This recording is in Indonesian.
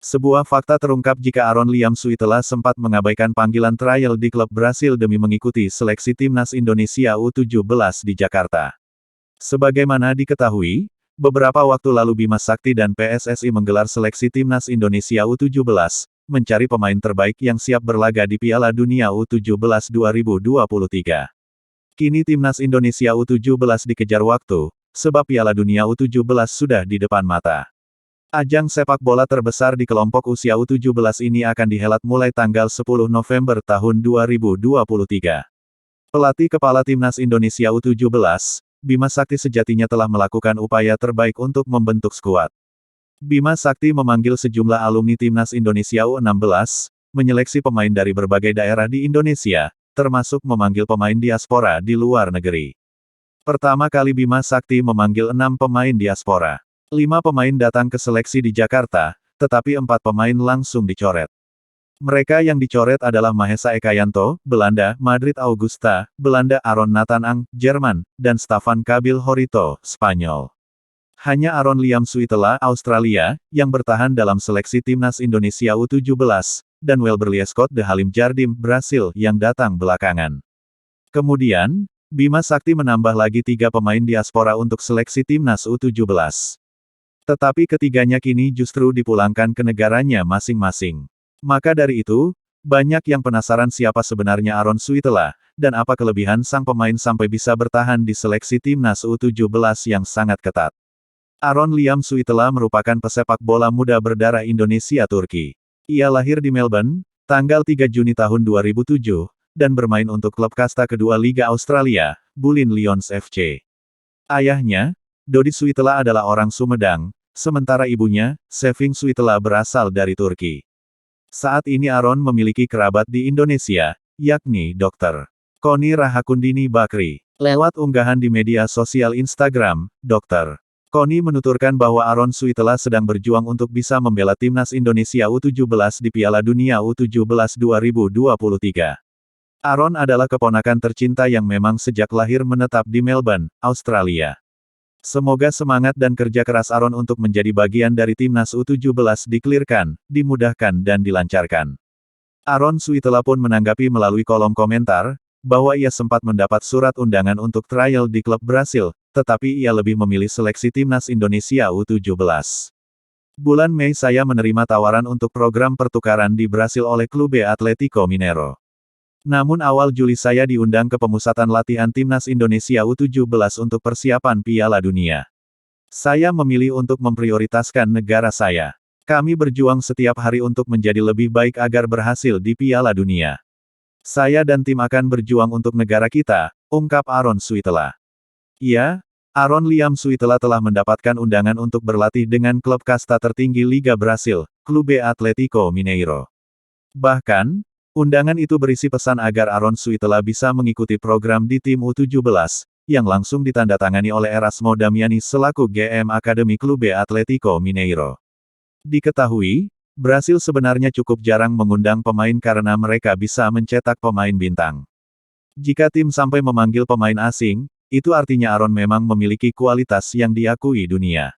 Sebuah fakta terungkap jika Aaron Liam Suitela sempat mengabaikan panggilan trial di klub Brasil demi mengikuti seleksi timnas Indonesia U17 di Jakarta. Sebagaimana diketahui, beberapa waktu lalu Bima Sakti dan PSSI menggelar seleksi timnas Indonesia U17, mencari pemain terbaik yang siap berlaga di Piala Dunia U17 2023. Kini timnas Indonesia U17 dikejar waktu, sebab Piala Dunia U17 sudah di depan mata. Ajang sepak bola terbesar di kelompok usia U17 ini akan dihelat mulai tanggal 10 November tahun 2023. Pelatih kepala timnas Indonesia U17, Bima Sakti sejatinya telah melakukan upaya terbaik untuk membentuk skuad. Bima Sakti memanggil sejumlah alumni timnas Indonesia U16, menyeleksi pemain dari berbagai daerah di Indonesia, termasuk memanggil pemain diaspora di luar negeri. Pertama kali Bima Sakti memanggil 6 pemain diaspora. 5 pemain datang ke seleksi di Jakarta, tetapi 4 pemain langsung dicoret. Mereka yang dicoret adalah Mahesa Ekayanto, Belanda, Madrid Augusta, Belanda, Aaron Nathan Ang, Jerman, dan Staffan Kabil Horito, Spanyol. Hanya Aaron Liam Suitela, Australia, yang bertahan dalam seleksi timnas Indonesia U17, dan Welberly Scott de Halim Jardim, Brasil, yang datang belakangan. Kemudian, Bima Sakti menambah lagi 3 pemain diaspora untuk seleksi timnas U17. Tetapi ketiganya kini justru dipulangkan ke negaranya masing-masing. Maka dari itu, banyak yang penasaran siapa sebenarnya Aaron Suitela, dan apa kelebihan sang pemain sampai bisa bertahan di seleksi timnas U17 yang sangat ketat. Aaron Liam Suitela merupakan pesepak bola muda berdarah Indonesia Turki. Ia lahir di Melbourne, tanggal 3 Juni tahun 2007, dan bermain untuk klub kasta kedua Liga Australia, Bulin Lions FC. Ayahnya, Dodi Suitela adalah orang Sumedang, sementara ibunya, Seving Suitela berasal dari Turki. Saat ini Aaron memiliki kerabat di Indonesia, yakni Dr. Koni Rahakundini Bakri. Lewat unggahan di media sosial Instagram, Dr. Koni menuturkan bahwa Aaron Suitela sedang berjuang untuk bisa membela timnas Indonesia U17 di Piala Dunia U17 2023. Aaron adalah keponakan tercinta yang memang sejak lahir menetap di Melbourne, Australia. Semoga semangat dan kerja keras Aaron untuk menjadi bagian dari timnas U17 dikelirkan, dimudahkan dan dilancarkan. Aaron Suitela pun menanggapi melalui kolom komentar, bahwa ia sempat mendapat surat undangan untuk trial di klub Brasil, tetapi ia lebih memilih seleksi timnas Indonesia U17. Bulan Mei saya menerima tawaran untuk program pertukaran di Brasil oleh Clube Atlético Mineiro. Namun awal Juli saya diundang ke pemusatan latihan timnas Indonesia U17 untuk persiapan Piala Dunia. Saya memilih untuk memprioritaskan negara saya. Kami berjuang setiap hari untuk menjadi lebih baik agar berhasil di Piala Dunia. Saya dan tim akan berjuang untuk negara kita, ungkap Aaron Suitela. Ya, Aaron Liam Suitela telah mendapatkan undangan untuk berlatih dengan klub kasta tertinggi Liga Brasil, Clube Atlético Mineiro. Bahkan, undangan itu berisi pesan agar Aaron Suitela bisa mengikuti program di tim U17, yang langsung ditandatangani oleh Erasmo Damiani selaku GM Akademi Clube Atlético Mineiro. Diketahui, Brasil sebenarnya cukup jarang mengundang pemain karena mereka bisa mencetak pemain bintang. Jika tim sampai memanggil pemain asing, itu artinya Aaron memang memiliki kualitas yang diakui dunia.